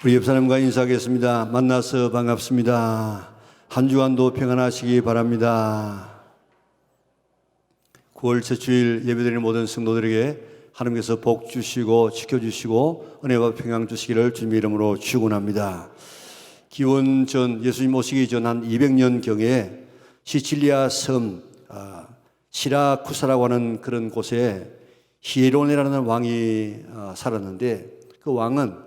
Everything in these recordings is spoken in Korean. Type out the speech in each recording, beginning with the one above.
우리 옆 사람과 인사하겠습니다. 만나서 반갑습니다. 한 주간도 평안하시기 바랍니다. 9월 첫 주일 예배드리는 모든 성도들에게 하나님께서 복 주시고 지켜주시고 은혜와 평강 주시기를 주님의 이름으로 축원합니다. 기원 전 예수님 오시기 전 한 200년경에 시칠리아 섬 시라쿠사라고 하는 그런 곳에 히에로네라는 왕이 살았는데, 그 왕은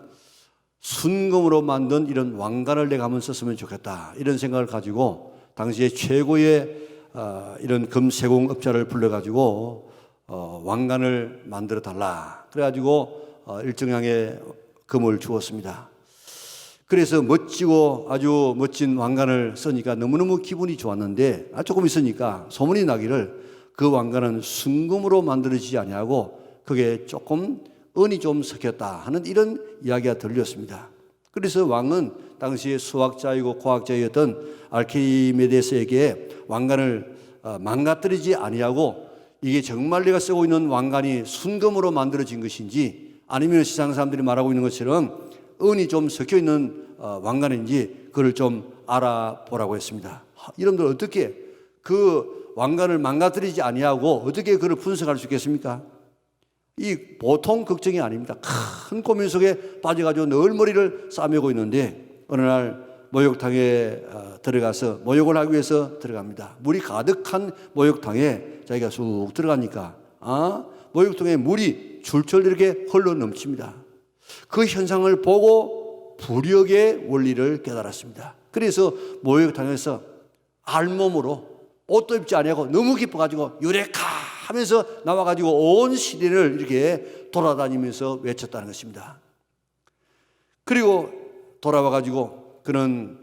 순금으로 만든 이런 왕관을 내가 한번 썼으면 좋겠다, 이런 생각을 가지고 당시에 최고의 이런 금세공업자를 불러가지고 왕관을 만들어 달라 그래가지고 일정량의 금을 주었습니다. 그래서 멋지고 아주 멋진 왕관을 쓰니까 너무너무 기분이 좋았는데, 조금 있으니까 소문이 나기를 그 왕관은 순금으로 만들어지지 아니하고 그게 조금 은이 좀 섞였다 하는 이런 이야기가 들렸습니다. 그래서 왕은 당시에 수학자이고 과학자였던 알키메데스에게 왕관을 망가뜨리지 아니하고 이게 정말 내가 쓰고 있는 왕관이 순금으로 만들어진 것인지 아니면 세상 사람들이 말하고 있는 것처럼 은이 좀 섞여 있는 왕관인지 그걸 좀 알아보라고 했습니다. 여러분들 어떻게 그 왕관을 망가뜨리지 아니하고 어떻게 그걸 분석할 수 있겠습니까? 이 보통 걱정이 아닙니다. 큰 고민 속에 빠져가지고 늘 머리를 싸매고 있는데 어느 날 목욕탕에 들어가서 목욕을 하기 위해서 들어갑니다. 물이 가득한 목욕탕에 자기가 쑥 들어가니까 목욕탕에 물이 줄줄 이렇게 흘러 넘칩니다. 그 현상을 보고 부력의 원리를 깨달았습니다. 그래서 목욕탕에서 알몸으로 옷도 입지 아니하고 너무 기뻐가지고 유레카 하면서 나와가지고 온 시내를 이렇게 돌아다니면서 외쳤다는 것입니다. 그리고 돌아와가지고 그는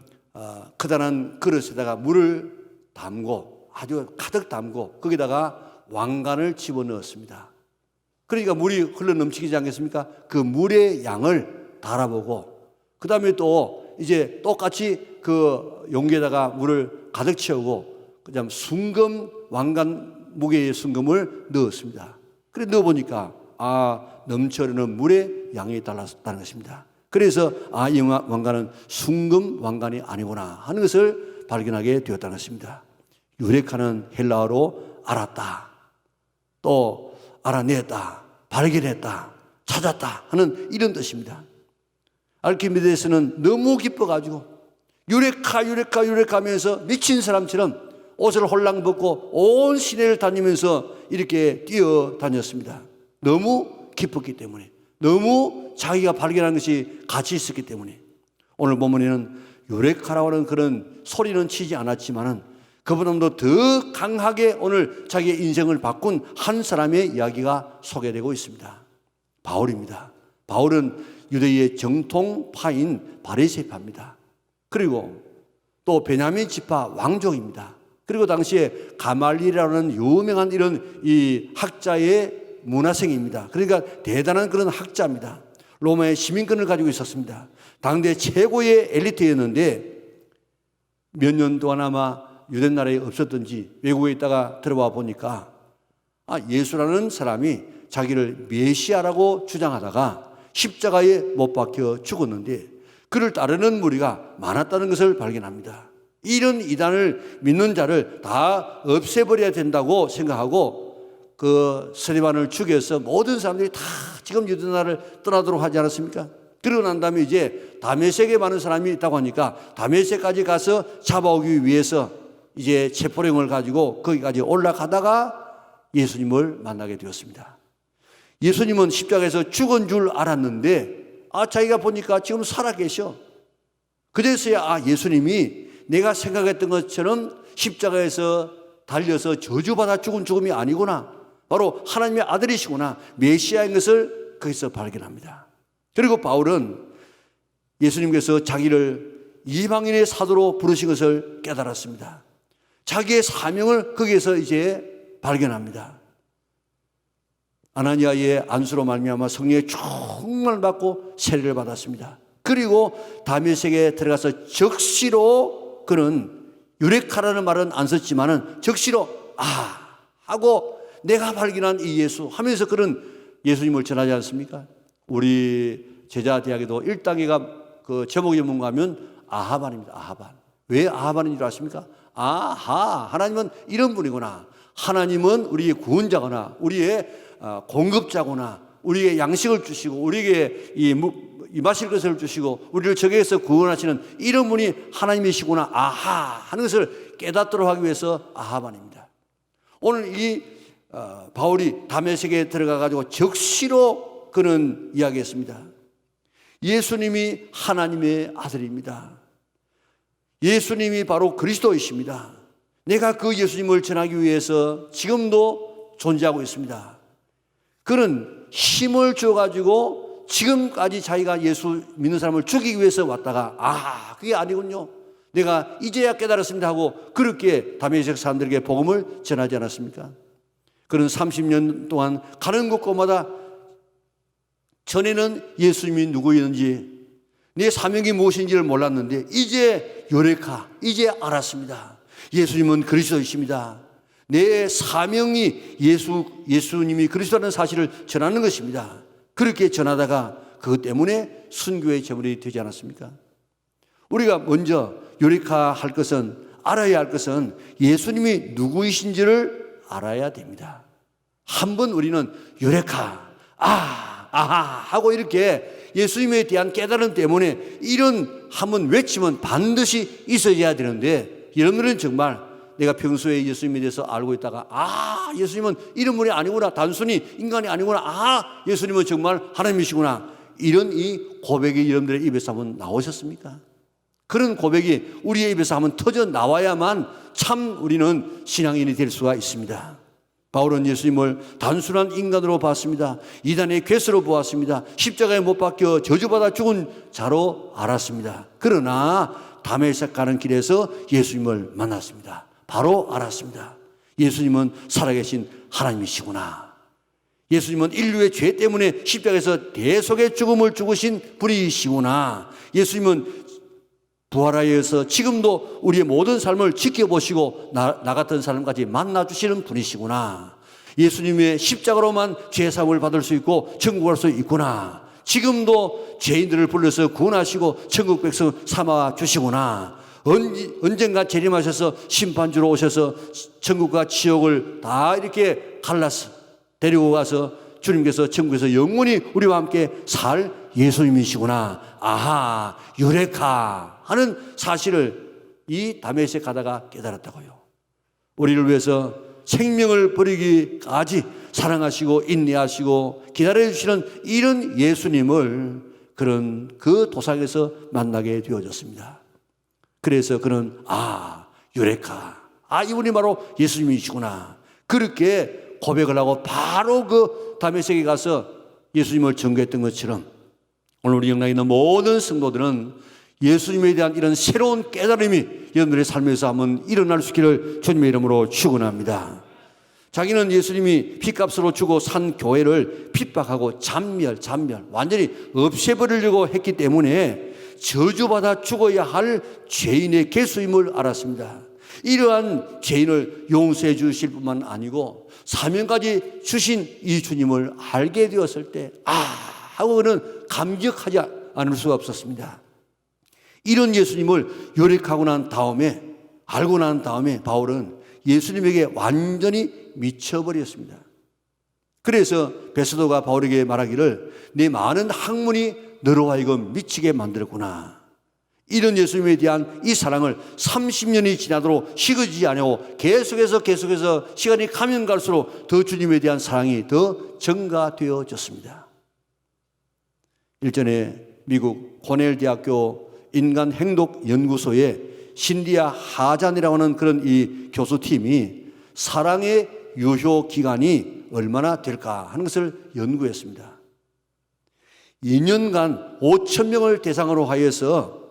커다란 그릇에다가 물을 담고 아주 가득 담고 거기다가 왕관을 집어넣었습니다. 그러니까 물이 흘러 넘치지 않겠습니까? 그 물의 양을 달아보고 그 다음에 또 이제 똑같이 그 용기에다가 물을 가득 채우고 그다음 순금 왕관 무게의 순금을 넣었습니다. 그래 넣어보니까 넘쳐흐르는 물의 양이 달랐다는 것입니다. 그래서 이 왕관은 순금 왕관이 아니구나 하는 것을 발견하게 되었다는 것입니다. 유레카는 헬라어로 알았다, 또 알아냈다, 발견했다, 찾았다 하는 이런 뜻입니다. 알키메데스는 너무 기뻐가지고 유레카 유레카 유레카 하면서 미친 사람처럼 옷을 홀랑 벗고 온 시내를 다니면서 이렇게 뛰어다녔습니다. 너무 기뻤기 때문에, 너무 자기가 발견한 것이 가치 있었기 때문에. 오늘 본문에는 유레카라고 하는 그런 소리는 치지 않았지만은 그보다도 더 강하게 오늘 자기의 인생을 바꾼 한 사람의 이야기가 소개되고 있습니다. 바울입니다. 바울은 유대의 정통파인 바리새파입니다. 그리고 또 베냐민 지파 왕족입니다. 그리고 당시에 가말리라는 유명한 이런 이 학자의 문화생입니다. 그러니까 대단한 그런 학자입니다. 로마의 시민권을 가지고 있었습니다. 당대 최고의 엘리트였는데 몇 년 동안 아마 유대 나라에 없었던지 외국에 있다가 들어와 보니까 예수라는 사람이 자기를 메시아라고 주장하다가 십자가에 못 박혀 죽었는데 그를 따르는 무리가 많았다는 것을 발견합니다. 이런 이단을 믿는 자를 다 없애버려야 된다고 생각하고 그 스데반을 죽여서 모든 사람들이 다 지금 유대 나라를 떠나도록 하지 않았습니까? 그러고 난 다음에 이제 다메섹에 많은 사람이 있다고 하니까 다메섹까지 가서 잡아오기 위해서 이제 체포령을 가지고 거기까지 올라가다가 예수님을 만나게 되었습니다. 예수님은 십자가에서 죽은 줄 알았는데 자기가 보니까 지금 살아계셔. 그제서야 예수님이 내가 생각했던 것처럼 십자가에서 달려서 저주받아 죽은 죽음이 아니구나, 바로 하나님의 아들이시구나, 메시아인 것을 거기서 발견합니다. 그리고 바울은 예수님께서 자기를 이방인의 사도로 부르신 것을 깨달았습니다. 자기의 사명을 거기에서 이제 발견합니다. 아나니아의 안수로 말미암아 성령의 충만을 받고 세례를 받았습니다. 그리고 다메섹에 들어가서 적시로 그는 유레카라는 말은 안 썼지만은 적시로 하고 내가 발견한 이 예수 하면서 그런 예수님을 전하지 않습니까? 우리 제자대학에도 1단계가 그 제목이 뭔가 하면 아하반입니다. 아하반. 왜 아하반인 줄 아십니까? 아하, 하나님은 이런 분이구나. 하나님은 우리의 구원자거나 우리의 공급자거나 우리에게 양식을 주시고 우리에게 이 마실 것을 주시고 우리를 적에서 구원하시는 이런 분이 하나님이시구나. 아하 하는 것을 깨닫도록 하기 위해서 아하반입니다. 오늘 이 바울이 다메섹에 들어가 가지고 적시로 그는 이야기했습니다. 예수님이 하나님의 아들입니다. 예수님이 바로 그리스도이십니다. 내가 그 예수님을 전하기 위해서 지금도 존재하고 있습니다. 그는 힘을 줘가지고 지금까지 자기가 예수 믿는 사람을 죽이기 위해서 왔다가 그게 아니군요. 내가 이제야 깨달았습니다 하고 그렇게 다메섹 사람들에게 복음을 전하지 않았습니까? 그는 30년 동안 가는 곳곳마다 전에는 예수님이 누구였는지 내 사명이 무엇인지를 몰랐는데 이제 요레카, 이제 알았습니다. 예수님은 그리스도이십니다. 내 사명이 예수님이 그리스도라는 사실을 전하는 것입니다. 그렇게 전하다가 그것 때문에 순교의 제물이 되지 않았습니까? 우리가 먼저 요레카 할 것은, 알아야 할 것은 예수님이 누구이신지를 알아야 됩니다. 한번 우리는 요레카, 아하 하고 이렇게 예수님에 대한 깨달음 때문에 이런 한번 외치면 반드시 있어야 되는데, 여러분들은 정말 내가 평소에 예수님에 대해서 알고 있다가 예수님은 이런 분이 아니구나, 단순히 인간이 아니구나, 예수님은 정말 하나님이시구나, 이런 이 고백이 여러분들의 입에서 한번 나오셨습니까? 그런 고백이 우리의 입에서 한번 터져 나와야만 참 우리는 신앙인이 될 수가 있습니다. 바울은 예수님을 단순한 인간으로 봤습니다. 이단의 괴수로 보았습니다. 십자가에 못 박혀 저주받아 죽은 자로 알았습니다. 그러나 다메섹 가는 길에서 예수님을 만났습니다. 바로 알았습니다. 예수님은 살아계신 하나님이시구나. 예수님은 인류의 죄 때문에 십자가에서 대속의 죽음을 죽으신 분이시구나. 예수님은 부활하여서 지금도 우리의 모든 삶을 지켜보시고 나 같은 사람까지 만나주시는 분이시구나. 예수님의 십자가로만 죄사함을 받을 수 있고 천국 갈 수 있구나. 지금도 죄인들을 불러서 구원하시고 천국 백성 삼아 주시구나. 언젠가 재림하셔서 심판주로 오셔서 천국과 지옥을 다 이렇게 갈라서 데리고 가서 주님께서 천국에서 영원히 우리와 함께 살 예수님이시구나. 아하, 유레카 하는 사실을 이 다메섹 가다가 깨달았다고요. 우리를 위해서 생명을 버리기까지 사랑하시고 인내하시고 기다려주시는 이런 예수님을 그런 그 도상에서 만나게 되어졌습니다. 그래서 그는 유레카, 이분이 바로 예수님이시구나, 그렇게 고백을 하고 바로 그 다메섹에 가서 예수님을 전거했던 것처럼 오늘 우리 영락에 있는 모든 성도들은 예수님에 대한 이런 새로운 깨달음이 여러분들의 삶에서 한번 일어날 수 있기를 주님의 이름으로 축원합니다. 자기는 예수님이 핏값으로 주고 산 교회를 핍박하고 잔멸 완전히 없애버리려고 했기 때문에 저주받아 죽어야 할 죄인의 개수임을 알았습니다. 이러한 죄인을 용서해 주실 뿐만 아니고 사명까지 주신 이 주님을 알게 되었을 때 하고 그는 감격하지 않을 수가 없었습니다. 이런 예수님을 요rek하고 난 다음에, 알고 난 다음에 바울은 예수님에게 완전히 미쳐버렸습니다. 그래서 베스도가 바울에게 말하기를 내 많은 학문이 너로 하여금 미치게 만들었구나. 이런 예수님에 대한 이 사랑을 30년이 지나도록 식어지지 않고 계속해서 시간이 가면 갈수록 더 주님에 대한 사랑이 더 증가되어졌습니다. 일전에 미국 코넬 대학교 인간행동연구소에 신디아 하잔이라고 하는 그런 이 교수팀이 사랑의 유효 기간이 얼마나 될까 하는 것을 연구했습니다. 2년간 5,000명을 대상으로 하여서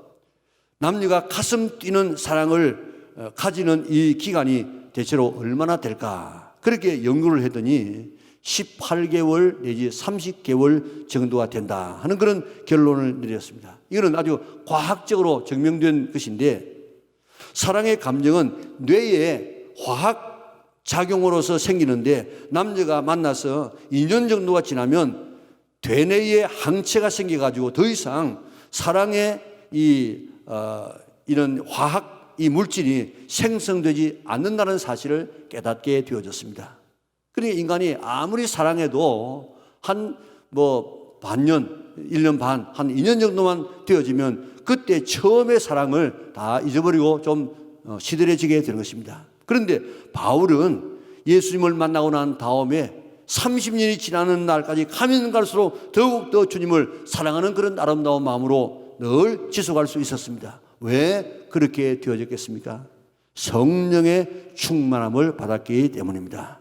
남녀가 가슴 뛰는 사랑을 가지는 이 기간이 대체로 얼마나 될까, 그렇게 연구를 했더니 18개월 내지 30개월 정도가 된다 하는 그런 결론을 내렸습니다. 이거는 아주 과학적으로 증명된 것인데, 사랑의 감정은 뇌에 화학 작용으로서 생기는데 남녀가 만나서 2년 정도가 지나면 되뇌에 항체가 생겨가지고 더 이상 사랑의 이런 화학 이 물질이 생성되지 않는다는 사실을 깨닫게 되어졌습니다. 그러니까 인간이 아무리 사랑해도 한 반년, 1년 반, 한 2년 정도만 되어지면 그때 처음의 사랑을 다 잊어버리고 좀 시들해지게 되는 것입니다. 그런데 바울은 예수님을 만나고 난 다음에 30년이 지나는 날까지 가면 갈수록 더욱더 주님을 사랑하는 그런 아름다운 마음으로 늘 지속할 수 있었습니다. 왜 그렇게 되어졌겠습니까? 성령의 충만함을 받았기 때문입니다.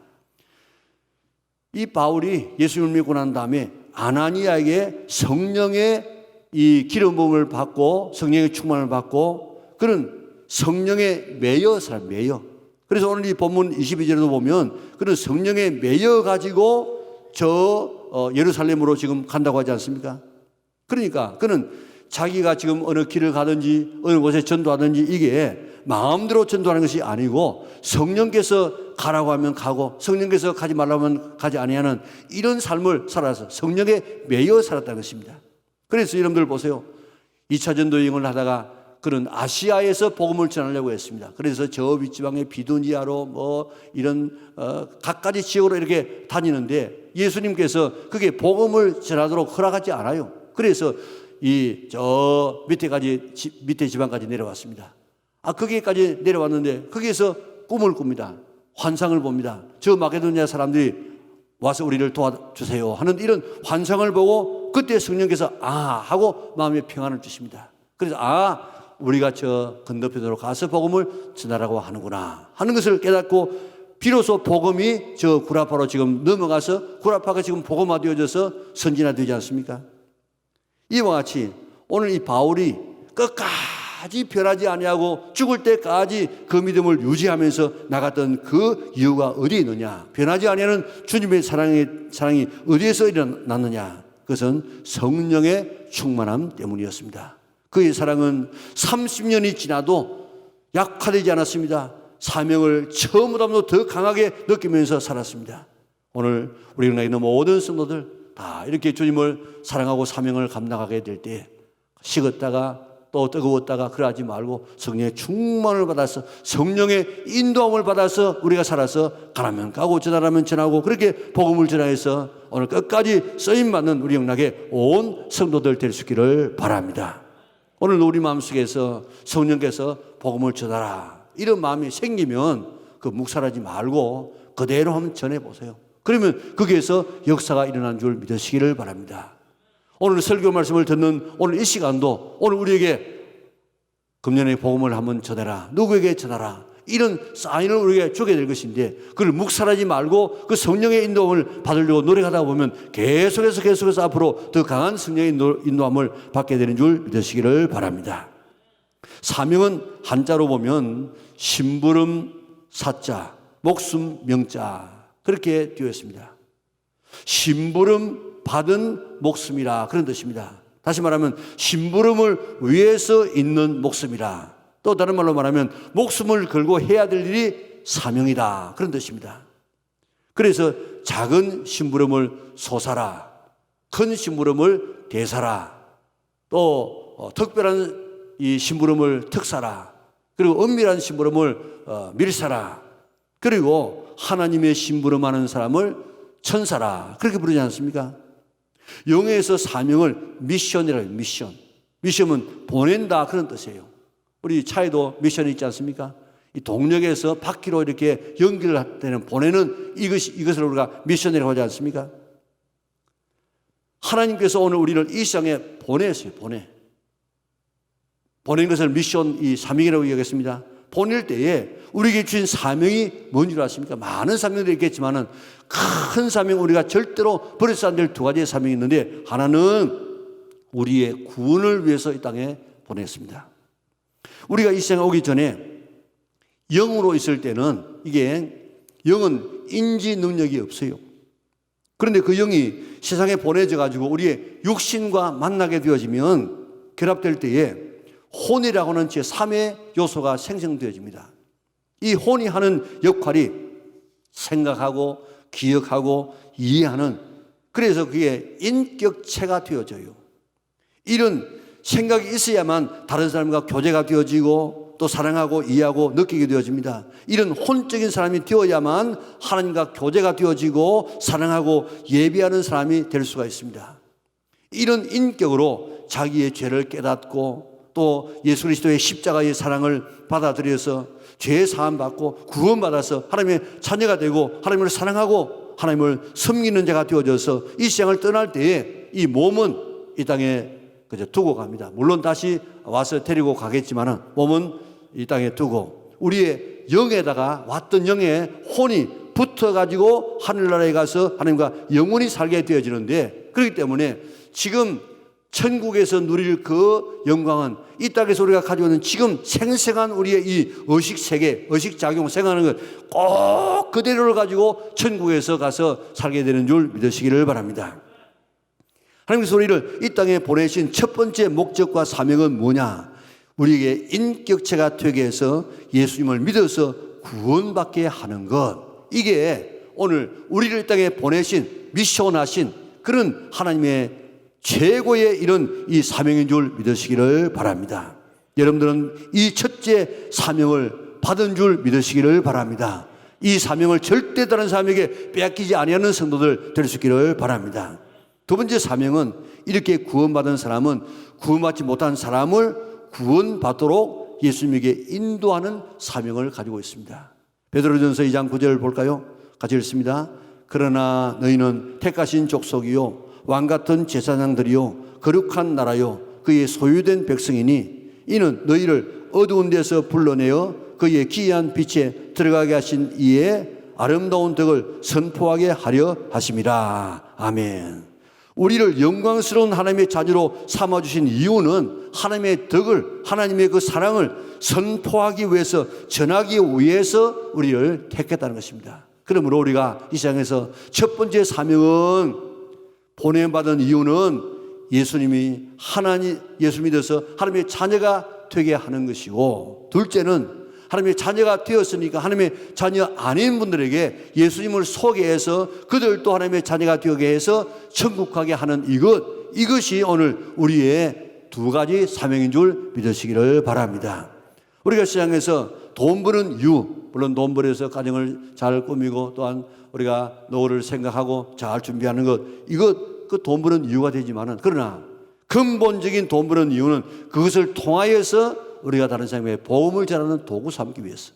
이 바울이 예수님을 믿고 난 다음에 아나니아에게 성령의 이 기름 부음을 받고 성령의 충만을 받고 그런 성령의 매여 사람 매여. 그래서 오늘 이 본문 22절에도 보면 그런 성령에 매여 가지고 예루살렘으로 지금 간다고 하지 않습니까? 그러니까 그는 자기가 지금 어느 길을 가든지 어느 곳에 전도하든지 이게 마음대로 전도하는 것이 아니고 성령께서 가라고 하면 가고 성령께서 가지 말라고 하면 가지 아니하는 이런 삶을 살아서 성령에 매여 살았다는 것입니다. 그래서 여러분들 보세요. 2차 전도 여행을 하다가 그는 아시아에서 복음을 전하려고 했습니다. 그래서 저 윗지방의 비두니아로 이런 각가지 지역으로 이렇게 다니는데 예수님께서 그게 복음을 전하도록 허락하지 않아요. 그래서 저 밑에 지방까지 내려왔습니다. 거기까지 내려왔는데 거기에서 꿈을 꿉니다. 환상을 봅니다. 저 마게도니아 사람들이 와서 우리를 도와주세요 하는 이런 환상을 보고 그때 성령께서 하고 마음의 평안을 주십니다. 그래서 우리가 저 건너편으로 가서 복음을 전하라고 하는구나 하는 것을 깨닫고 비로소 복음이 저 구라파로 지금 넘어가서 구라파가 지금 복음화되어져서 선진화되지 않습니까? 이와 같이 오늘 이 바울이 끝까지 변하지 아니하고 죽을 때까지 그 믿음을 유지하면서 나갔던 그 이유가 어디에 있느냐? 변하지 아니하는 주님의 사랑이 어디에서 일어났느냐? 그것은 성령의 충만함 때문이었습니다. 그의 사랑은 30년이 지나도 약화되지 않았습니다. 사명을 처음보다도 더 강하게 느끼면서 살았습니다. 오늘 우리 영락에 있는 모든 성도들 다 이렇게 주님을 사랑하고 사명을 감당하게 될 때 식었다가 또 뜨거웠다가 그러지 말고 성령의 충만을 받아서 성령의 인도함을 받아서 우리가 살아서 가라면 가고 전하라면 전하고 그렇게 복음을 전하여서 오늘 끝까지 쓰임받는 우리 영락의 온 성도들 될 수 있기를 바랍니다. 오늘 우리 마음속에서 성령께서 복음을 전하라 이런 마음이 생기면 그 묵살하지 말고 그대로 한번 전해보세요. 그러면 거기에서 역사가 일어난 줄 믿으시기를 바랍니다. 오늘 설교 말씀을 듣는 오늘 이 시간도 오늘 우리에게 금년의 복음을 한번 전해라. 누구에게 전하라. 이런 사인을 우리에게 주게 될 것인데 그걸 묵살하지 말고 그 성령의 인도함을 받으려고 노력하다 보면 계속해서 앞으로 더 강한 성령의 인도함을 받게 되는 줄 믿으시기를 바랍니다. 사명은 한자로 보면 심부름 사자, 목숨 명자 그렇게 되어 있습니다. 심부름 받은 목숨이라 그런 뜻입니다. 다시 말하면 심부름을 위해서 있는 목숨이라. 또 다른 말로 말하면 목숨을 걸고 해야 될 일이 사명이다 그런 뜻입니다. 그래서 작은 심부름을 소사라, 큰 심부름을 대사라, 또 특별한 이 심부름을 특사라, 그리고 은밀한 심부름을 밀사라, 그리고 하나님의 심부름하는 사람을 천사라 그렇게 부르지 않습니까? 영어에서 사명을 미션이라고 해요. 미션은 보낸다 그런 뜻이에요. 우리 차에도 미션이 있지 않습니까? 이 동력에서 바퀴로 이렇게 연기를 되는 보내는 이것을 우리가 미션이라고 하지 않습니까? 하나님께서 오늘 우리를 이 세상에 보냈어요. 보낸 것을 미션, 이 사명이라고 얘기하겠습니다. 보낼 때에 우리에게 주신 사명이 뭔 줄 아십니까? 많은 사명들이 있겠지만은 큰 사명 우리가 절대로 버려서 안 될 두 가지의 사명이 있는데 하나는 우리의 구원을 위해서 이 땅에 보냈습니다. 우리가 이 세상에 오기 전에 영으로 있을 때는 이게 영은 인지 능력이 없어요. 그런데 그 영이 세상에 보내져 가지고 우리의 육신과 만나게 되어지면 결합될 때에 혼이라고 하는 제3의 요소가 생성되어집니다. 이 혼이 하는 역할이 생각하고 기억하고 이해하는, 그래서 그게 인격체가 되어져요. 이런 생각이 있어야만 다른 사람과 교제가 되어지고 또 사랑하고 이해하고 느끼게 되어집니다. 이런 혼적인 사람이 되어야만 하나님과 교제가 되어지고 사랑하고 예비하는 사람이 될 수가 있습니다. 이런 인격으로 자기의 죄를 깨닫고 또 예수 그리스도의 십자가의 사랑을 받아들여서 죄 사함 받고 구원받아서 하나님의 자녀가 되고 하나님을 사랑하고 하나님을 섬기는 자가 되어져서 이 세상을 떠날 때에 이 몸은 이 땅에 그저 두고 갑니다. 물론 다시 와서 데리고 가겠지만은 몸은 이 땅에 두고 우리의 영에다가 왔던 영의 혼이 붙어가지고 하늘나라에 가서 하나님과 영원히 살게 되어지는데, 그렇기 때문에 지금 천국에서 누릴 그 영광은 이 땅에서 우리가 가지고 있는 지금 생생한 우리의 이 의식세계, 의식작용, 생각하는 것 꼭 그대로를 가지고 천국에서 가서 살게 되는 줄 믿으시기를 바랍니다. 하나님께서 우리를 이 땅에 보내신 첫 번째 목적과 사명은 뭐냐? 우리에게 인격체가 되게 해서 예수님을 믿어서 구원받게 하는 것. 이게 오늘 우리를 이 땅에 보내신 미션하신 그런 하나님의 최고의 이런 이 사명인 줄 믿으시기를 바랍니다. 여러분들은 이 첫째 사명을 받은 줄 믿으시기를 바랍니다. 이 사명을 절대 다른 사람에게 빼앗기지 아니하는 성도들 될 수 있기를 바랍니다. 두 번째 사명은 이렇게 구원받은 사람은 구원받지 못한 사람을 구원받도록 예수님에게 인도하는 사명을 가지고 있습니다. 베드로전서 2장 9절 볼까요? 같이 읽습니다. 그러나 너희는 택하신 족속이요 왕같은 제사장들이요 거룩한 나라요 그의 소유된 백성이니 이는 너희를 어두운 데서 불러내어 그의 기이한 빛에 들어가게 하신 이의 아름다운 덕을 선포하게 하려 하심이라. 아멘. 우리를 영광스러운 하나님의 자녀로 삼아주신 이유는 하나님의 덕을, 하나님의 그 사랑을 선포하기 위해서, 전하기 위해서 우리를 택했다는 것입니다. 그러므로 우리가 이 세상에서 첫 번째 사명은, 보냄받은 이유는 예수님이 예수 믿어서 하나님의 자녀가 되게 하는 것이고, 둘째는 하나님의 자녀가 되었으니까 하나님의 자녀 아닌 분들에게 예수님을 소개해서 그들도 하나님의 자녀가 되게 해서 천국 가게 하는 이것이 오늘 우리의 두 가지 사명인 줄 믿으시기를 바랍니다. 우리가 시장에서 돈 버는 이유, 물론 돈 벌어서 가정을 잘 꾸미고 또한 우리가 노후를 생각하고 잘 준비하는 것, 그 돈 버는 이유가 되지만은, 그러나 근본적인 돈 버는 이유는 그것을 통하여서 우리가 다른 사람에게 복음을 전하는 도구 삼기 위해서.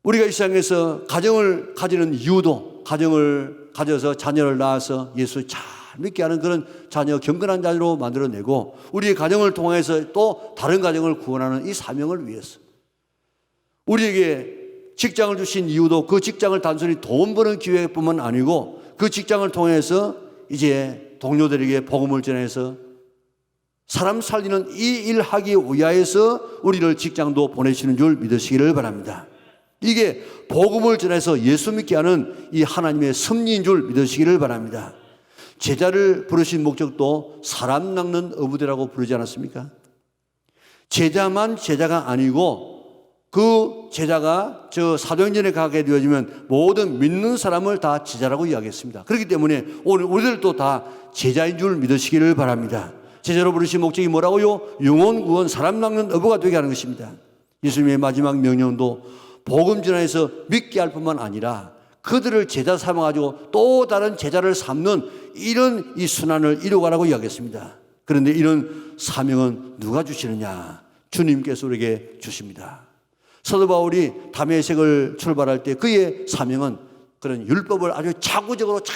우리가 이 세상에서 가정을 가지는 이유도, 가정을 가져서 자녀를 낳아서 예수 잘 믿게 하는 그런 자녀, 경건한 자녀로 만들어내고 우리의 가정을 통해서 또 다른 가정을 구원하는 이 사명을 위해서. 우리에게 직장을 주신 이유도 그 직장을 단순히 돈 버는 기회뿐만 아니고 그 직장을 통해서 이제 동료들에게 복음을 전해서 사람 살리는 이 일하기 위하여서 우리를 직장도 보내시는 줄 믿으시기를 바랍니다. 이게 복음을 전해서 예수 믿게 하는 이 하나님의 섭리인 줄 믿으시기를 바랍니다. 제자를 부르신 목적도 사람 낚는 어부대라고 부르지 않았습니까? 제자만 제자가 아니고 그 제자가 저 사도행전에 가게 되어지면 모든 믿는 사람을 다 제자라고 이야기했습니다. 그렇기 때문에 오늘 우리들도 다 제자인 줄 믿으시기를 바랍니다. 제자로 부르신 목적이 뭐라고요? 영혼 구원, 사람 낚는 어부가 되게 하는 것입니다. 예수님의 마지막 명령도 복음 전하여서 믿게 할 뿐만 아니라 그들을 제자 삼아가지고 또 다른 제자를 삼는 이런 이 순환을 이루어가라고 이야기했습니다. 그런데 이런 사명은 누가 주시느냐? 주님께서 우리에게 주십니다. 사도 바울이 다메섹을 출발할 때 그의 사명은 그런 율법을 아주 자구적으로 잘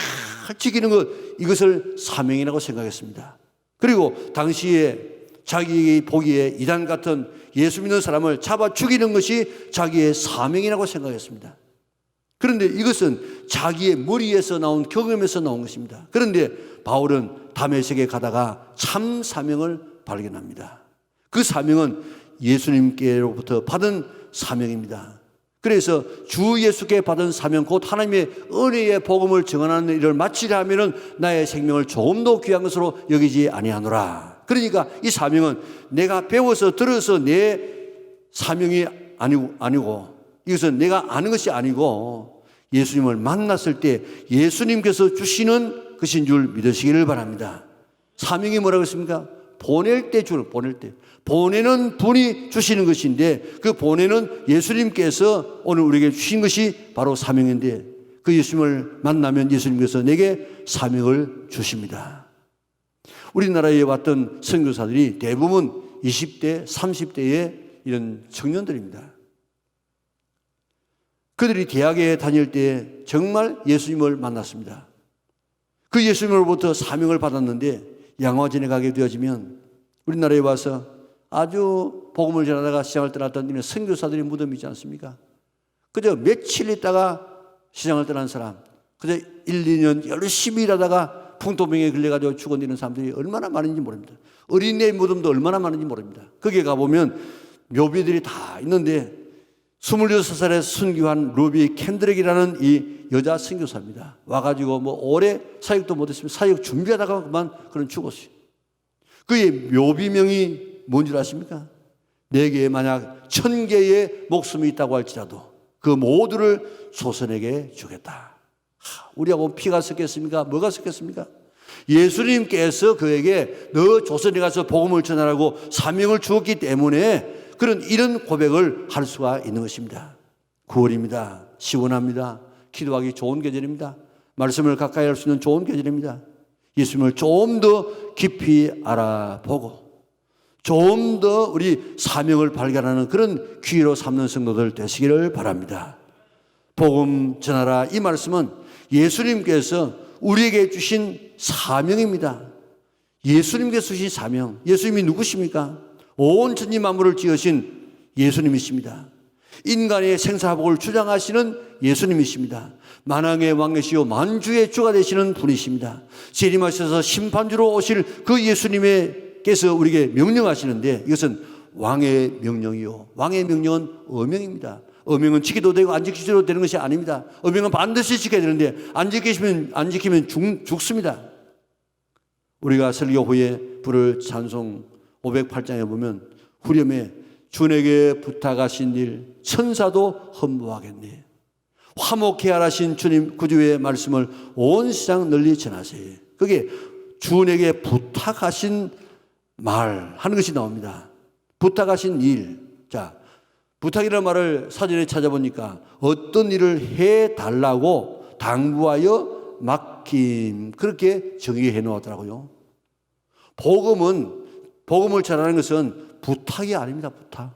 지키는 것, 이것을 사명이라고 생각했습니다. 그리고 당시에 자기 보기에 이단 같은 예수 믿는 사람을 잡아 죽이는 것이 자기의 사명이라고 생각했습니다. 그런데 이것은 자기의 머리에서 나온 경험에서 나온 것입니다. 그런데 바울은 다메섹에 가다가 참 사명을 발견합니다. 그 사명은 예수님께로부터 받은 사명입니다. 그래서 주 예수께 받은 사명, 곧 하나님의 은혜의 복음을 증언하는 일을 마치려 하면은 나의 생명을 조금 더 귀한 것으로 여기지 아니하노라. 그러니까 이 사명은 내가 배워서 들어서 내 사명이 아니고 이것은 내가 아는 것이 아니고 예수님을 만났을 때 예수님께서 주시는 것인 줄 믿으시기를 바랍니다. 사명이 뭐라고 했습니까? 보낼 때 주는, 보낼 때. 보내는 분이 주시는 것인데 그 보내는 예수님께서 오늘 우리에게 주신 것이 바로 사명인데 그 예수님을 만나면 예수님께서 내게 사명을 주십니다. 우리나라에 왔던 선교사들이 대부분 20대, 30대의 이런 청년들입니다. 그들이 대학에 다닐 때 정말 예수님을 만났습니다. 그 예수님으로부터 사명을 받았는데 양화진에 가게 되어지면 우리나라에 와서 아주 복음을 전하다가 시장을 떠났던 이런 선교사들이 무덤이지 않습니까? 그저 며칠 있다가 시장을 떠난 사람, 그저 1, 2년 열심히 일하다가 풍토병에 걸려가지고 죽어내는 사람들이 얼마나 많은지 모릅니다. 어린애 무덤도 얼마나 많은지 모릅니다. 거기에 가보면 묘비들이 다 있는데 26살에 순교한 루비 캔드렉이라는 이 여자 선교사입니다. 와가지고 뭐 오래 사역도 못했으면 사역 준비하다가 그만 그런 죽었어요. 그의 묘비명이 뭔 줄 아십니까? 내게 만약 1000개의 목숨이 있다고 할지라도 그 모두를 조선에게 주겠다. 우리하고 피가 섞였습니까? 뭐가 섞였습니까? 예수님께서 그에게 너 조선에 가서 복음을 전하라고 사명을 주었기 때문에 이런 고백을 할 수가 있는 것입니다. 9월입니다. 시원합니다. 기도하기 좋은 계절입니다. 말씀을 가까이 할 수 있는 좋은 계절입니다. 예수님을 좀 더 깊이 알아보고 좀 더 우리 사명을 발견하는 그런 기회로 삼는 성도들 되시기를 바랍니다. 복음 전하라 이 말씀은 예수님께서 우리에게 주신 사명입니다. 예수님께서 주신 사명. 예수님이 누구십니까? 온 천지 만물을 지으신 예수님이십니다. 인간의 생사복을 주장하시는 예수님이십니다. 만왕의 왕이시요 만주의 주가 되시는 분이십니다. 재림하셔서 심판주로 오실 그 예수님께서 우리에게 명령하시는데 이것은 왕의 명령이요 왕의 명령은 어명입니다. 어명은 지키도 되고 안 지키도 되는 것이 아닙니다. 어명은 반드시 지켜야 되는데 안 지키면 죽습니다. 우리가 설교 후에 부를 찬송 508장에 보면 후렴에 주에게 부탁하신 일 천사도 헌무하겠네. 화목해 하라신 주님 구주의 말씀을 온 세상 널리 전하세요. 그게 주에게 부탁하신 말 하는 것이 나옵니다. 부탁하신 일. 자, 부탁이라는 말을 사전에 찾아보니까 어떤 일을 해달라고 당부하여 맡김 그렇게 정의해 놓았더라고요. 복음을 전하는 것은 부탁이 아닙니다. 부탁.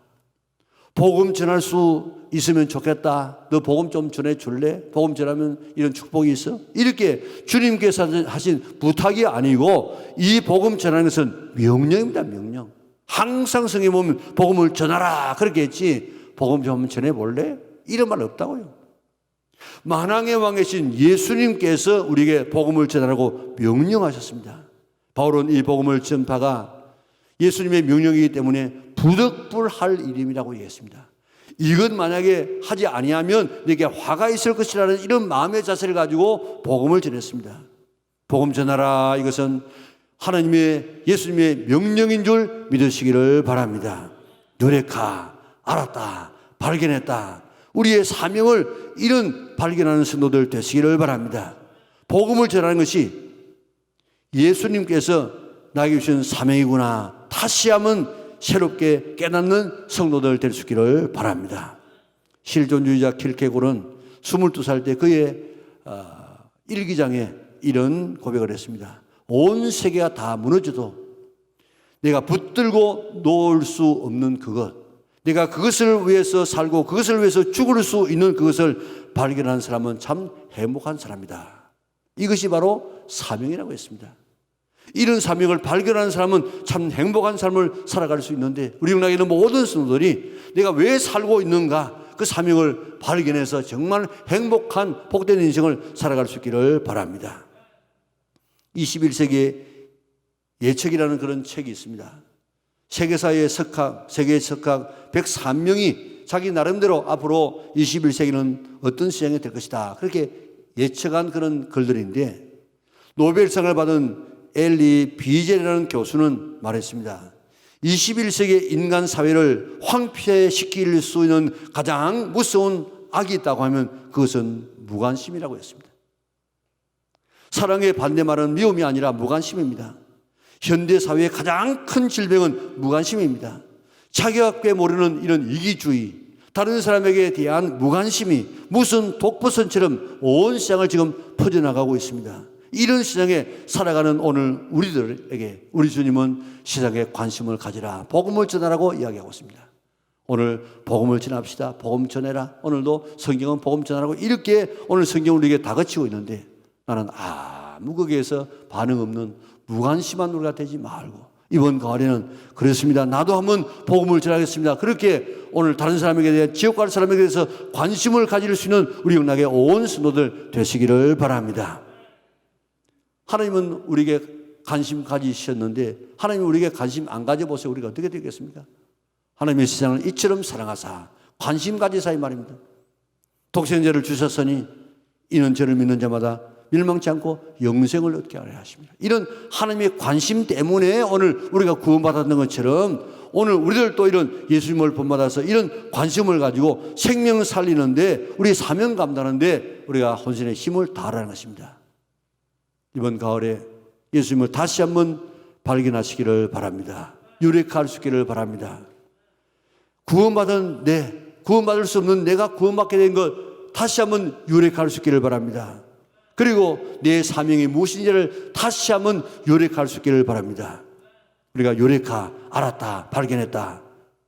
복음 전할 수 있으면 좋겠다. 너 복음 좀 전해줄래? 복음 전하면 이런 축복이 있어? 이렇게 주님께서 하신 부탁이 아니고 이 복음 전하는 것은 명령입니다. 명령. 항상 성경에 보면 복음을 전하라 그렇게 했지 복음 좀 전해볼래? 이런 말 없다고요. 만왕의 왕이신 예수님께서 우리에게 복음을 전하라고 명령하셨습니다. 바울은 이 복음을 전파가 예수님의 명령이기 때문에 부득불할 일임이라고 얘기했습니다. 이것 만약에 하지 아니하면 내게 화가 있을 것이라는 이런 마음의 자세를 가지고 복음을 전했습니다. 복음 전하라 이것은 하나님의 예수님의 명령인 줄 믿으시기를 바랍니다. 누레카 알았다 발견했다 우리의 사명을 이런 발견하는 성도들 되시기를 바랍니다. 복음을 전하는 것이 예수님께서 나에게 주신 사명이구나 다시 한번 새롭게 깨닫는 성도들 될 수 있기를 바랍니다. 실존주의자 킬케골은 22살 때 그의 일기장에 이런 고백을 했습니다. 온 세계가 다 무너져도 내가 붙들고 놓을 수 없는 그것, 내가 그것을 위해서 살고 그것을 위해서 죽을 수 있는 그것을 발견한 사람은 참 행복한 사람이다. 이것이 바로 사명이라고 했습니다. 이런 사명을 발견하는 사람은 참 행복한 삶을 살아갈 수 있는데 우리 영락에는 모든 성도들이 내가 왜 살고 있는가 그 사명을 발견해서 정말 행복한 복된 인생을 살아갈 수 있기를 바랍니다. 21세기의 예측이라는 그런 책이 있습니다. 세계사의 석학, 세계의 석학 103명이 자기 나름대로 앞으로 21세기는 어떤 시장이 될 것이다 그렇게 예측한 그런 글들인데 노벨상을 받은 엘리 비젤이라는 교수는 말했습니다. 21세기 인간 사회를 황폐시킬 수 있는 가장 무서운 악이 있다고 하면 그것은 무관심이라고 했습니다. 사랑의 반대말은 미움이 아니라 무관심입니다. 현대 사회의 가장 큰 질병은 무관심입니다. 자기가 꽤 모르는 이런 이기주의, 다른 사람에게 대한 무관심이 무슨 독버섯처럼 온 세상을 지금 퍼져나가고 있습니다. 이런 세상에 살아가는 오늘 우리들에게 우리 주님은 세상에 관심을 가지라, 복음을 전하라고 이야기하고 있습니다. 오늘 복음을 전합시다. 복음 전해라. 오늘도 성경은 복음 전하라고 이렇게 오늘 성경을 우리에게 다그치고 있는데 나는 아무 거기에서 반응 없는 무관심한 우리가 되지 말고 이번 가을에는 그렇습니다. 나도 한번 복음을 전하겠습니다. 그렇게 오늘 다른 사람에게 대해 지옥 갈 사람에게 대해서 관심을 가질 수 있는 우리 영락의 온 성도들 되시기를 바랍니다. 하나님은 우리에게 관심 가지셨는데 하나님이 우리에게 관심 안 가져보세요. 우리가 어떻게 되겠습니까? 하나님의 세상을 이처럼 사랑하사 관심 가지사 이 말입니다. 독생자를 주셨으니 이는 저를 믿는 자마다 멸망치 않고 영생을 얻게 하려 하십니다. 이런 하나님의 관심 때문에 오늘 우리가 구원받았는 것처럼 오늘 우리들도 이런 예수님을 본받아서 이런 관심을 가지고 생명 살리는데 우리 사명 감당하는데 우리가 혼신의 힘을 다하라는 것입니다. 이번 가을에 예수님을 다시 한번 발견하시기를 바랍니다. 유력할 수 있기를 바랍니다. 구원받을 수 없는 내가 구원받게 된 것 다시 한번 유력할 수 있기를 바랍니다. 그리고 내 사명이 무엇인지를 다시 한번 요rek할 수 있기를 바랍니다. 우리가 요rek하, 알았다, 발견했다.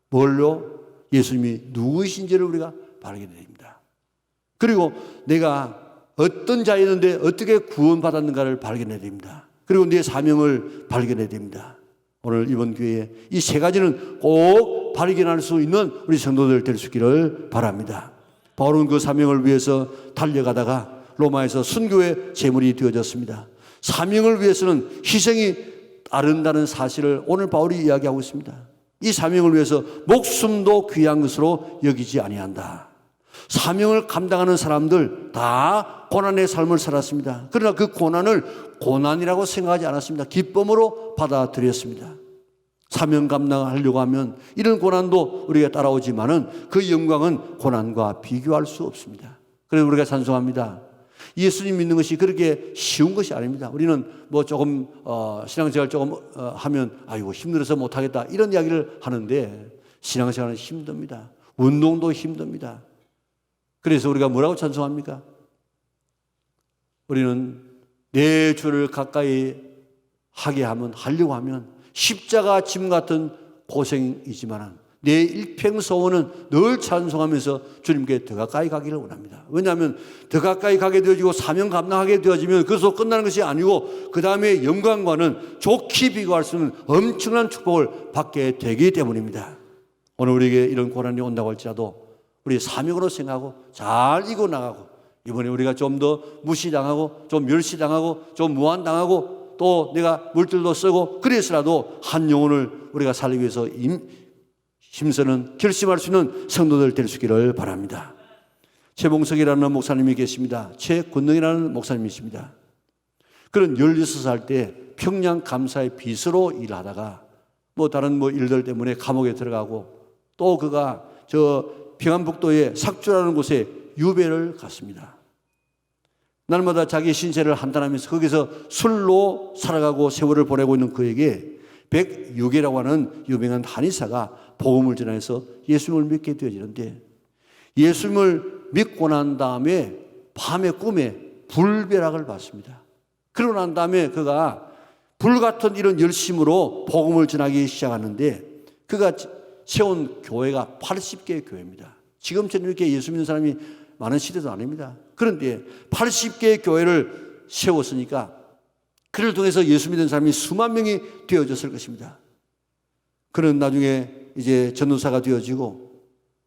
뭘로? 예수님이 누구이신지를 우리가 발견해야 됩니다. 그리고 내가 어떤 자였는데 어떻게 구원받았는가를 발견해야 됩니다. 그리고 내 사명을 발견해야 됩니다. 오늘 이번 기회에 이 세 가지는 꼭 발견할 수 있는 우리 성도들 될 수 있기를 바랍니다. 바울은 그 사명을 위해서 달려가다가 로마에서 순교의 제물이 되어졌습니다. 사명을 위해서는 희생이 따른다는 사실을 오늘 바울이 이야기하고 있습니다. 이 사명을 위해서 목숨도 귀한 것으로 여기지 아니한다. 사명을 감당하는 사람들 다 고난의 삶을 살았습니다. 그러나 그 고난을 고난이라고 생각하지 않았습니다. 기쁨으로 받아들였습니다. 사명 감당하려고 하면 이런 고난도 우리가 따라오지만은 그 영광은 고난과 비교할 수 없습니다. 그래서 우리가 찬송합니다. 예수님 믿는 것이 그렇게 쉬운 것이 아닙니다. 우리는 뭐 조금 신앙생활 조금 하면 아이고 힘들어서 못하겠다 이런 이야기를 하는데 신앙생활은 힘듭니다. 운동도 힘듭니다. 그래서 우리가 뭐라고 찬송합니까? 우리는 내 주를 가까이 하려고 하면 십자가 짐 같은 고생이지만 내 일평소원은 늘 찬송하면서 주님께 더 가까이 가기를 원합니다. 왜냐하면 더 가까이 가게 되어지고 사명 감당하게 되어지면 그것으로 끝나는 것이 아니고 그 다음에 영광과는 좋게 비교할 수 있는 엄청난 축복을 받게 되기 때문입니다. 오늘 우리에게 이런 고난이 온다고 할지라도 우리 사명으로 생각하고 잘 이겨나가고 이번에 우리가 좀 더 무시당하고 좀 멸시당하고 좀 무한당하고 또 내가 물질도 쓰고 그래서라도 한 영혼을 우리가 살리기 위해서 힘쓰는 결심할 수 있는 성도들 될 수 있기를 바랍니다. 최봉석이라는 목사님이 계십니다. 최권능이라는 목사님이십니다. 그런 16살 때 평양 감사의 비서로 일하다가 다른 일들 때문에 감옥에 들어가고 또 그가 저 평안북도의 삭주라는 곳에 유배를 갔습니다. 날마다 자기 신세를 한탄하면서 거기서 술로 살아가고 세월을 보내고 있는 그에게 백유계라고 하는 유명한 한의사가 복음을 전해서 예수님을 믿게 되어지는데 예수님을 믿고 난 다음에 밤에 꿈에 불벼락을 받습니다. 그러고 난 다음에 그가 불같은 이런 열심으로 복음을 전하기 시작하는데 그가 세운 교회가 80개의 교회입니다. 지금처럼 이렇게 예수 믿는 사람이 많은 시대도 아닙니다. 그런데 80개의 교회를 세웠으니까 그를 통해서 예수 믿는 사람이 수만 명이 되어졌을 것입니다. 그는 나중에 이제 전도사가 되어지고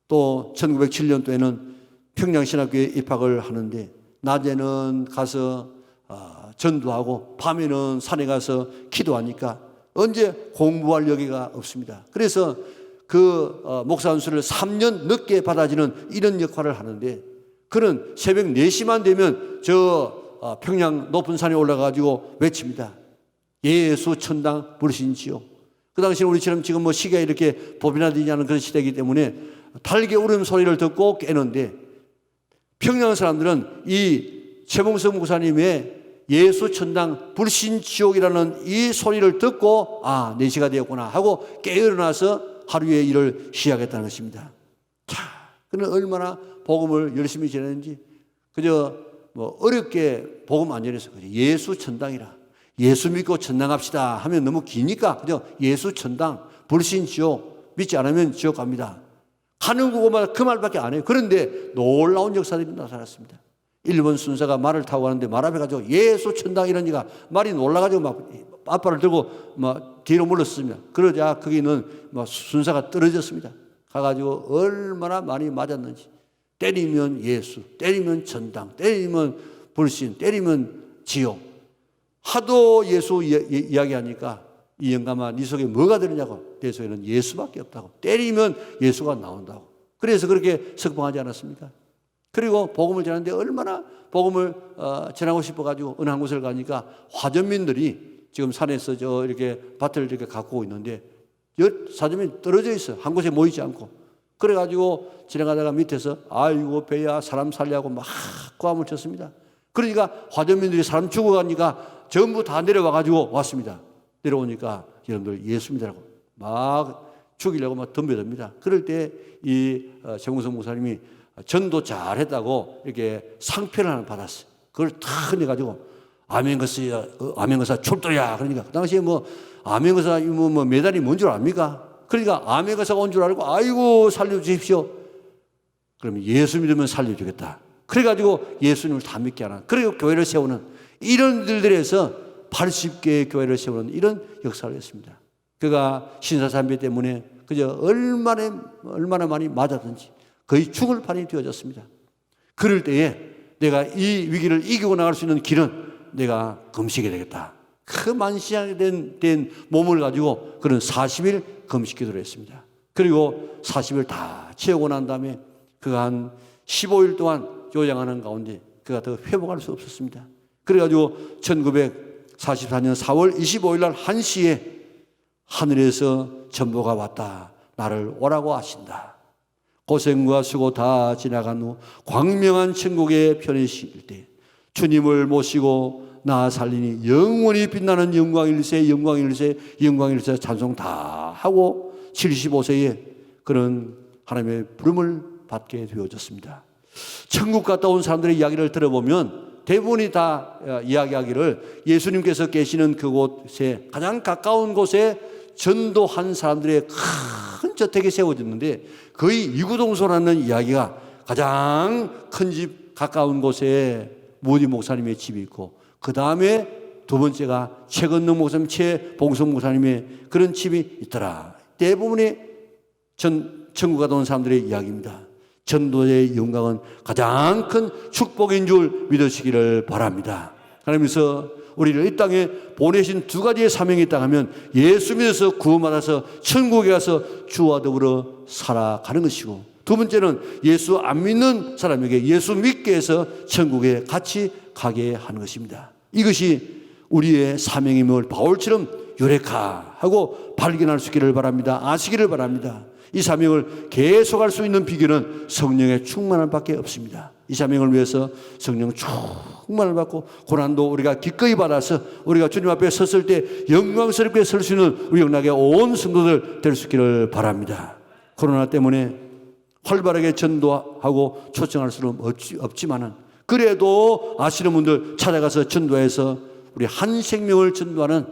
또 1907년도에는 평양신학교에 입학을 하는데 낮에는 가서 전도하고 밤에는 산에 가서 기도하니까 언제 공부할 여기가 없습니다. 그래서 그 목사 안수를 3년 늦게 받아지는 이런 역할을 하는데 그는 새벽 4시만 되면 저 평양 높은 산에 올라가지고 외칩니다. 예수 천당 부르신지요. 그 당시에 우리처럼 지금 시계가 이렇게 법이나 되지 않은 그런 시대이기 때문에 달개 울음소리를 듣고 깨는데 평양 사람들은 이 최봉석 목사님의 예수 천당 불신 지옥이라는 이 소리를 듣고 4시가 되었구나 하고 깨어나서 하루의 일을 시작했다는 것입니다. 자, 그는 얼마나 복음을 열심히 전했는지 그저 어렵게 복음 안 전해서 예수 천당이라 예수 믿고 천당 갑시다 하면 너무 기니까 그저 예수 천당 불신 지옥 믿지 않으면 지옥 갑니다. 가는 곳마다 그 말밖에 안 해요. 그런데 놀라운 역사들이 나타났습니다. 일본 순사가 말을 타고 가는데 말 앞에 가지고 예수 천당 이러니까 말이 놀라가지고 막 앞발을 들고 막 뒤로 물렀습니다. 그러자 거기는 순사가 떨어졌습니다. 가가지고 얼마나 많이 맞았는지 때리면 예수, 때리면 천당, 때리면 불신, 때리면 지옥. 하도 예수 이야기하니까 이 영감아 네 속에 뭐가 들으냐고. 내 속에는 예수밖에 없다고. 때리면 예수가 나온다고. 그래서 그렇게 석방하지 않았습니까? 그리고 복음을 전하는데 얼마나 복음을 전하고 싶어가지고 어느 한 곳을 가니까 화전민들이 지금 산에서 이렇게 밭을 이렇게 가꾸고 있는데 사전민이 떨어져 있어. 한 곳에 모이지 않고. 그래가지고 지나가다가 밑에서 아이고 배야 사람 살려고 막 고함을 쳤습니다. 그러니까 화전민들이 사람 죽어가니까 전부 다 내려와가지고 왔습니다. 내려오니까 여러분들 예수 믿으라고 막 죽이려고 막 덤벼듭니다. 그럴 때 이 정우성 목사님이 전도 잘했다고 이렇게 상편을 하나 받았어요. 그걸 탁 내가지고 아멘거사 출도야. 그러니까 그 당시에 아멘거사 메달이 뭔 줄 압니까? 그러니까 아멘거사가 온 줄 알고 아이고 살려주십시오. 그러면 예수 믿으면 살려주겠다. 그래가지고 예수님을 다 믿게 하는 그리고 교회를 세우는 이런 일들에서 80개의 교회를 세우는 이런 역사를 했습니다. 그가 신사삼배 때문에 그저 얼마나 많이 맞았든지 거의 죽을 판이 되어졌습니다. 그럴 때에 내가 이 위기를 이기고 나갈 수 있는 길은 내가 금식이 되겠다. 그 만시된 몸을 가지고 그런 40일 금식 기도를 했습니다. 그리고 40일 다 채우고 난 다음에 그가 한 15일 동안 요양하는 가운데 그가 더 회복할 수 없었습니다. 그래가지고 1944년 4월 25일 날 1시에 하늘에서 전보가 왔다. 나를 오라고 하신다. 고생과 수고 다 지나간 후 광명한 천국에 편이실 때 주님을 모시고 나 살리니 영원히 빛나는 영광일세 영광일세 영광일세 찬송 다 하고 75세에 그런 하나님의 부름을 받게 되어졌습니다. 천국 갔다 온 사람들의 이야기를 들어보면 대부분이 다 이야기하기를 예수님께서 계시는 그곳에 가장 가까운 곳에 전도한 사람들의 큰 저택이 세워졌는데 거의 이구동성이라는 이야기가 가장 큰 집 가까운 곳에 모디 목사님의 집이 있고 그 다음에 두 번째가 최건능 목사님, 최봉성 목사님의 그런 집이 있더라. 대부분이 천국 갔다 온 사람들의 이야기입니다. 전도의 영광은 가장 큰 축복인 줄 믿으시기를 바랍니다. 하나님께서 우리를 이 땅에 보내신 두 가지의 사명이 있다 하면 예수 믿어서 구원받아서 천국에 가서 주와 더불어 살아가는 것이고 두 번째는 예수 안 믿는 사람에게 예수 믿게 해서 천국에 같이 가게 하는 것입니다. 이것이 우리의 사명임을 바울처럼 유레카하고 발견할 수 있기를 바랍니다. 아시기를 바랍니다. 이 사명을 계속할 수 있는 비결은 성령의 충만함 밖에 없습니다. 이 사명을 위해서 성령 충만을 받고 고난도 우리가 기꺼이 받아서 우리가 주님 앞에 섰을 때 영광스럽게 설 수 있는 우리 영락의 온 성도들 될 수 있기를 바랍니다. 코로나 때문에 활발하게 전도하고 초청할 수는 없지만은 그래도 아시는 분들 찾아가서 전도해서 우리 한 생명을 전도하는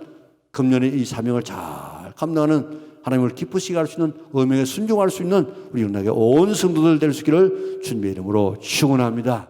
금년의 이 사명을 잘 감당하는 하나님을 기쁘시게 할 수 있는 음행에 순종할 수 있는 우리 영락의 온 성도들 될 수 있기를 주님의 이름으로 축원합니다.